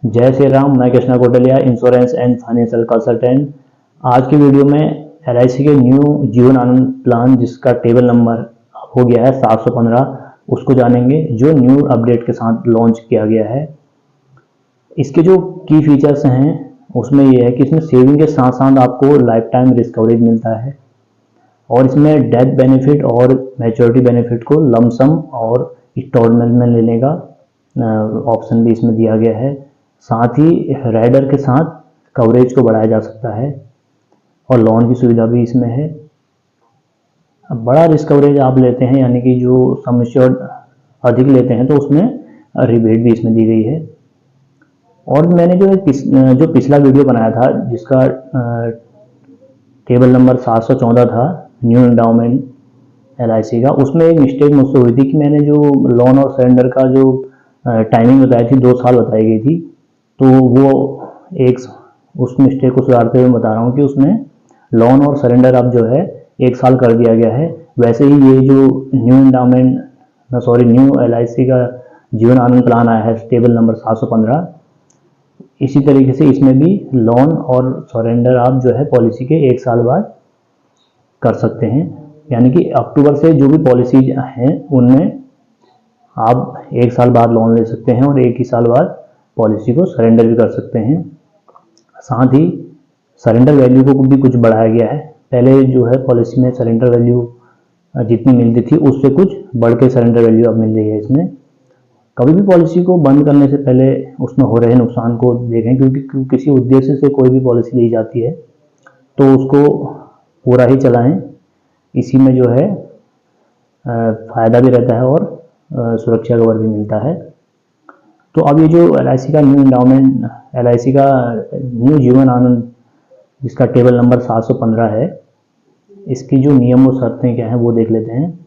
जय श्री राम। मैं Krishna Kotliya, insurance and financial consultant. आज की वीडियो में एलआईसी के न्यू जीवन आनंद प्लान जिसका टेबल नंबर हो गया है 715, उसको जानेंगे, जो न्यू अपडेट के साथ लॉन्च किया गया है। इसके जो की फीचर्स हैं उसमें ये है कि इसमें सेविंग के साथ साथ आपको लाइफ टाइम रिस्क कवरेज मिलता है, और इसमें डेथ बेनिफिट और मैच्योरिटी बेनिफिट को लमसम और इंस्टॉलमेंट में लेने का ऑप्शन भी इसमें दिया गया है। साथ ही राइडर के साथ कवरेज को बढ़ाया जा सकता है और लोन की सुविधा भी इसमें है। अब बड़ा रिस्क कवरेज आप लेते हैं, यानी कि जो सम एश्योर्ड अधिक लेते हैं, तो उसमें रिबेट भी इसमें दी गई है। और मैंने जो पिछला वीडियो बनाया था जिसका टेबल नंबर 714 था, न्यू एंडाउमेंट एलआईसी का, उसमें एक मिस्टेक मुझसे हुई थी कि मैंने जो लोन और सरेंडर का जो टाइमिंग बताई थी 2 साल बताई गई थी, तो वो एक उस मिस्टेक को सुधारते हुए बता रहा हूँ कि उसमें लोन और सरेंडर अब जो है 1 साल कर दिया गया है। वैसे ही ये जो न्यू एलआईसी का जीवन आनंद प्लान आया है टेबल नंबर 715, इसी तरीके से इसमें भी लोन और सरेंडर आप जो है पॉलिसी के 1 साल बाद कर सकते हैं। यानी कि अक्टूबर से जो भी पॉलिसीज हैं उनमें आप 1 साल बाद लोन ले सकते हैं और 1 ही साल बाद पॉलिसी को सरेंडर भी कर सकते हैं। साथ ही सरेंडर वैल्यू को भी कुछ बढ़ाया गया है। पहले जो है पॉलिसी में सरेंडर वैल्यू जितनी मिलती थी उससे कुछ बढ़ के सरेंडर वैल्यू अब मिल रही है इसमें। कभी भी पॉलिसी को बंद करने से पहले उसमें हो रहे नुकसान को देखें, क्योंकि किसी उद्देश्य से कोई भी पॉलिसी ली जाती है तो उसको पूरा ही चलाएं। इसी में जो है फ़ायदा भी रहता है और सुरक्षा कवर भी मिलता है। तो अब ये जो एलआईसी का न्यू एंडाउमेंट, एलआईसी का न्यू जीवन आनंद जिसका टेबल नंबर 715 है, इसकी जो नियम और शर्तें क्या हैं वो देख लेते हैं।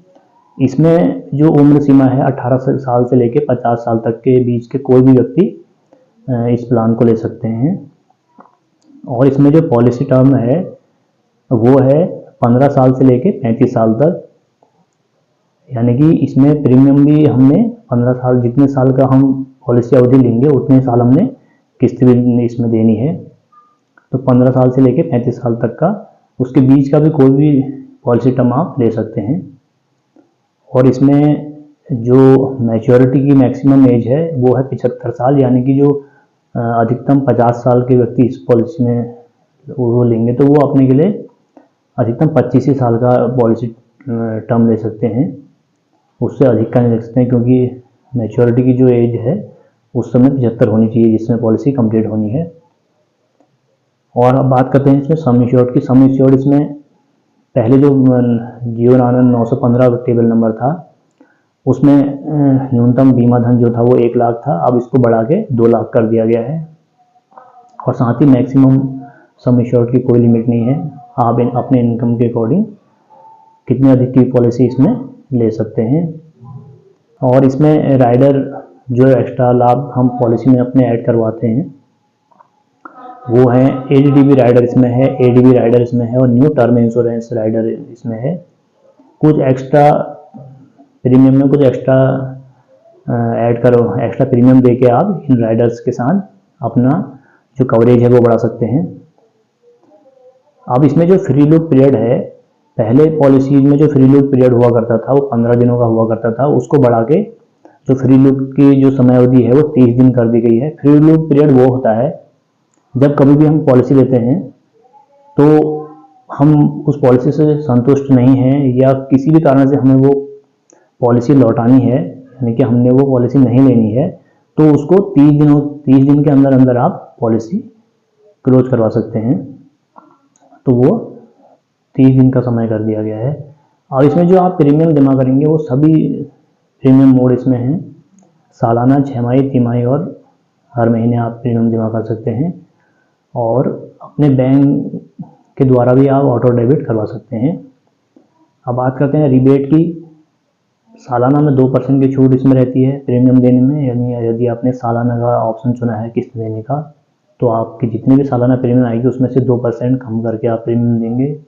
इसमें जो उम्र सीमा है 18 साल से लेकर 50 साल तक के बीच के कोई भी व्यक्ति इस प्लान को ले सकते हैं। और इसमें जो पॉलिसी टर्म है वो है 15 साल से लेकर 35 साल तक। यानी कि इसमें प्रीमियम भी हमने 15 साल, जितने साल का हम पॉलिसी अवधि लेंगे उतने साल हमने किस्त भी इसमें देनी है। तो 15 साल से लेकर 35 साल तक का, उसके बीच का भी कोई भी पॉलिसी टर्म आप ले सकते हैं। और इसमें जो मैच्योरिटी की मैक्सिमम एज है वो है 75 साल, यानी कि जो अधिकतम 50 साल के व्यक्ति इस पॉलिसी में वो लेंगे तो वो अपने के लिए अधिकतम 25 ही साल का पॉलिसी टर्म ले सकते हैं, उससे अधिक का नहीं ले सकते हैं, क्योंकि मैच्योरिटी की जो एज है उस समय 75 होनी चाहिए जिसमें पॉलिसी कंप्लीट होनी है। और अब बात करते हैं इसमें सम एश्योर्ड की। सम एश्योर्ड इसमें पहले जो जीवन आनंद 915 टेबल नंबर था उसमें न्यूनतम बीमा धन जो था वो 1 लाख था, अब इसको बढ़ा के 2 लाख कर दिया गया है। और साथ ही मैक्सिमम सम एश्योर्ड की कोई लिमिट नहीं है, आप अपने इनकम के अकॉर्डिंग कितने अधिक की पॉलिसी इसमें ले सकते हैं। और इसमें राइडर जो एक्स्ट्रा लाभ हम पॉलिसी में अपने ऐड करवाते हैं वो है एडीबी राइडर इसमें है, एडीबी राइडर इसमें है, और न्यू टर्म इंश्योरेंस राइडर इसमें है। कुछ एक्स्ट्रा प्रीमियम में कुछ एक्स्ट्रा ऐड करो, एक्स्ट्रा प्रीमियम दे के आप इन राइडर्स के साथ अपना जो कवरेज है वो बढ़ा सकते हैं। अब इसमें जो फ्री लुक पीरियड है, पहले पॉलिसी में जो फ्री लुक पीरियड हुआ करता था वो 15 दिनों का हुआ करता था, उसको बढ़ा के जो फ्री लुक की जो समय अवधि है वो 30 दिन कर दी गई है। फ्री लुक पीरियड वो होता है जब कभी भी हम पॉलिसी लेते हैं तो हम उस पॉलिसी से संतुष्ट नहीं हैं या किसी भी कारण से हमें वो पॉलिसी लौटानी है, यानी कि हमने वो पॉलिसी नहीं लेनी है, तो उसको 30 दिन के अंदर अंदर आप पॉलिसी क्लोज करवा सकते हैं। तो वो 30 दिन का समय कर दिया गया है। और इसमें जो आप प्रीमियम जमा करेंगे वो सभी प्रीमियम मोड इसमें हैं, सालाना, 6 माही, तिमाही और हर महीने आप प्रीमियम जमा कर सकते हैं। और अपने बैंक के द्वारा भी आप ऑटो डेबिट करवा सकते हैं। अब बात करते हैं रिबेट की। सालाना में 2% की छूट इसमें रहती है प्रीमियम देने में, यानी यदि आपने सालाना का ऑप्शन चुना है किस्त देने का तो आपकी जितनी भी सालाना प्रीमियम आएगी उसमें से 2% कम करके आप प्रीमियम देंगे।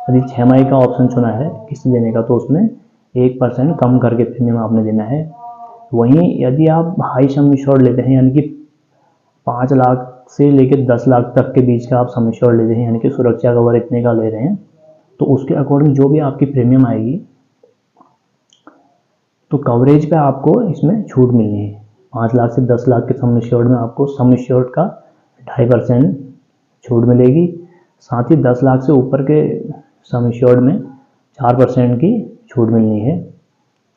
यदि 6 माही का ऑप्शन चुना है किस्त देने का तो उसमें 1% कम करके प्रीमियम आपने देना है। वहीं यदि आप हाई सम एश्योर्ड लेते हैं, यानी कि 5 लाख से लेकर 10 लाख तक के बीच का आप सम एश्योर्ड ले रहे हैं, यानी कि सुरक्षा कवर इतने का ले रहे हैं, तो उसके अकॉर्डिंग जो भी आपकी प्रीमियम आएगी तो कवरेज पे आपको इसमें छूट मिलनी है। 5 लाख से 10 लाख के सम एश्योर्ड में आपको सम एश्योर्ड का 2.5% छूट मिलेगी। साथ ही 10 लाख से ऊपर के सम एश्योर्ड में 4% की छूट मिलनी है।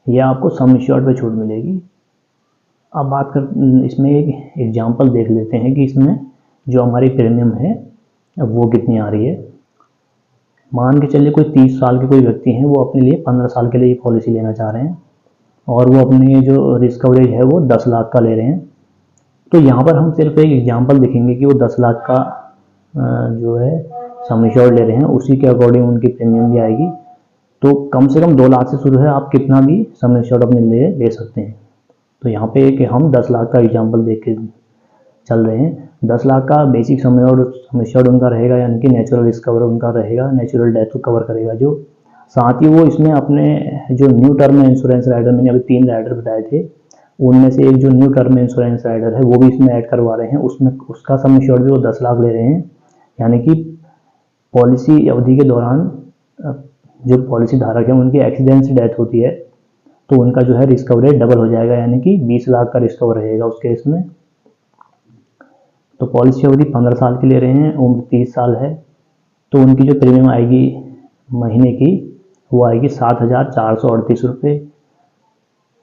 यह आपको सम एश्योर्ड पे छूट मिलेगी। अब बात कर इसमें एक एग्जांपल देख लेते हैं कि इसमें जो हमारी प्रीमियम है वो कितनी आ रही है। मान के चलिए कोई 30 साल के कोई व्यक्ति हैं, वो अपने लिए 15 साल के लिए ये पॉलिसी लेना चाह रहे हैं और वो अपने जो रिस्क कवरेज है वो 10 लाख का ले रहे हैं। तो यहाँ पर हम सिर्फ एक एग्जांपल देखेंगे कि वो 10 लाख का जो है सम एश्योर्ड ले रहे हैं, उसी के अकॉर्डिंग उनकी प्रीमियम भी आएगी। तो कम से कम 2 लाख से शुरू है, आप कितना भी सम एश्योर्ड अपने लिए ले सकते हैं। तो यहाँ पे कि हम 10 लाख का एग्जांपल देख के चल रहे हैं। 10 लाख का बेसिक सम एश्योर्ड उनका रहेगा, यानी कि नेचुरल रिस्क कवर उनका रहेगा, नेचुरल डेथ को कवर करेगा जो। साथ ही वो इसमें अपने जो न्यू टर्म इंश्योरेंस राइडर, मैंने अभी 3 राइडर बताए थे, उनमें से एक जो न्यू टर्म इंश्योरेंस राइडर है वो भी इसमें ऐड करवा रहे हैं। उसमें उसका सम एश्योर्ड भी वो 10 लाख ले रहे हैं, यानी कि पॉलिसी अवधि के दौरान जो पॉलिसी धारक है उनकी एक्सीडेंट से डेथ होती है तो उनका जो है रिस्क कवरेज डबल हो जाएगा, यानी कि 20 लाख का रिस्क कवर रहेगा उस केस में। तो पॉलिसी अवधि 15 साल की ले रहे हैं, उम्र 30 साल है, तो उनकी जो प्रीमियम आएगी महीने की वो आएगी 7,438 रुपये,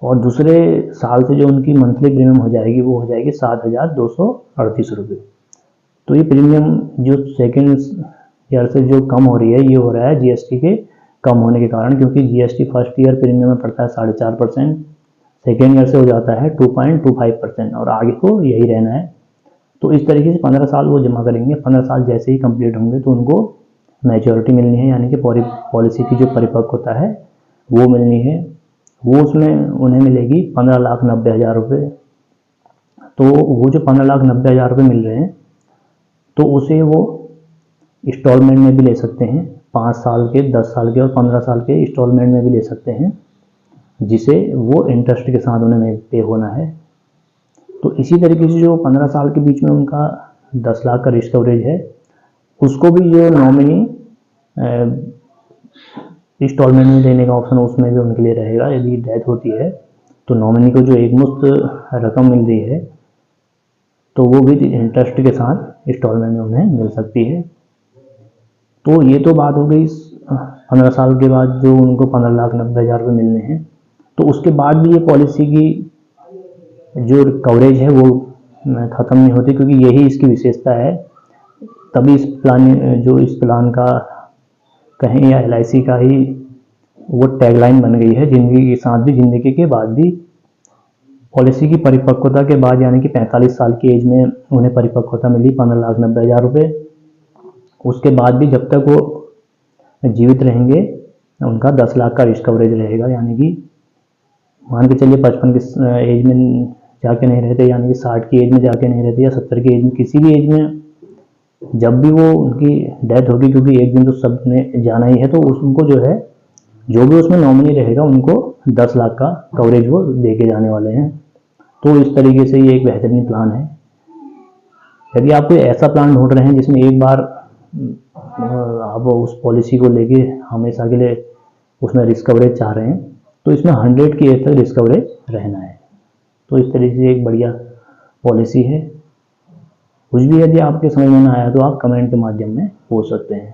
और दूसरे साल से जो उनकी मंथली प्रीमियम हो जाएगी वो हो जाएगी 7,238 रुपये। तो ये प्रीमियम जो सेकेंड ईयर से जो कम हो रही है, ये हो रहा है जीएसटी के कम होने के कारण, क्योंकि जीएसटी फर्स्ट ईयर प्रीमियम में पड़ता है 4.5%, सेकेंड ईयर से हो जाता है 2.25% और आगे को यही रहना है। तो इस तरीके से 15 साल वो जमा करेंगे। 15 साल जैसे ही कंप्लीट होंगे तो उनको मैच्योरिटी मिलनी है, यानी कि पॉलिसी की जो परिपक्वता है वो मिलनी है। वो उसमें उन्हें मिलेगी 15,90,000 रुपये। तो वो जो 15,90,000 रुपये मिल रहे हैं तो उसे वो इंस्टॉलमेंट में भी ले सकते हैं, 5 साल के, 10 साल के और 15 साल के इंस्टॉलमेंट में भी ले सकते हैं, जिसे वो इंटरेस्ट के साथ उन्हें पे होना है। तो इसी तरीके से जो 15 साल के बीच में उनका 10 लाख का रिस्क कवरेज है, उसको भी जो नॉमिनी इंस्टॉलमेंट में देने का ऑप्शन उसमें भी उनके लिए रहेगा। यदि डेथ होती है तो नॉमिनी को जो एक मुश्त रकम मिल रही है तो वो भी इंटरेस्ट के साथ इंस्टॉलमेंट में उन्हें मिल सकती है। तो ये तो बात हो गई 15 साल के बाद जो उनको 15,90,000 रुपये मिलने हैं। तो उसके बाद भी ये पॉलिसी की जो कवरेज है वो ख़त्म नहीं होती, क्योंकि यही इसकी विशेषता है। तभी इस प्लान का कहें या LIC का ही वो टैगलाइन बन गई है, ज़िंदगी के साथ भी, ज़िंदगी के बाद भी। पॉलिसी की परिपक्वता के बाद, यानी कि 45 साल की एज में उन्हें परिपक्वता मिली 15,90,000 रुपये, उसके बाद भी जब तक वो जीवित रहेंगे उनका 10 लाख का रिस्क कवरेज रहेगा। यानी कि मान के चलिए 55 की एज में जाके नहीं रहते, यानी कि 60 की एज में जाके नहीं रहते या 70 की एज में, किसी भी एज में जब भी वो उनकी डेथ होगी, क्योंकि एक दिन तो सब ने जाना ही है, तो उनको जो है जो भी उसमें नॉमिनी रहेगा उनको 10 लाख का कवरेज वो दे के जाने वाले हैं। तो इस तरीके से ये एक बेहतरीन प्लान है। यदि आप कोई ऐसा प्लान ढूंढ रहे हैं जिसमें एक बार आप उस पॉलिसी को लेके हमेशा के लिए उसमें रिस्क कवरेज चाह रहे हैं, तो इसमें 100 की एज तक रिस्क कवरेज रहना है। तो इस तरीके से एक बढ़िया पॉलिसी है। कुछ भी यदि आपके समझ में ना आया तो आप कमेंट के माध्यम में पूछ सकते हैं।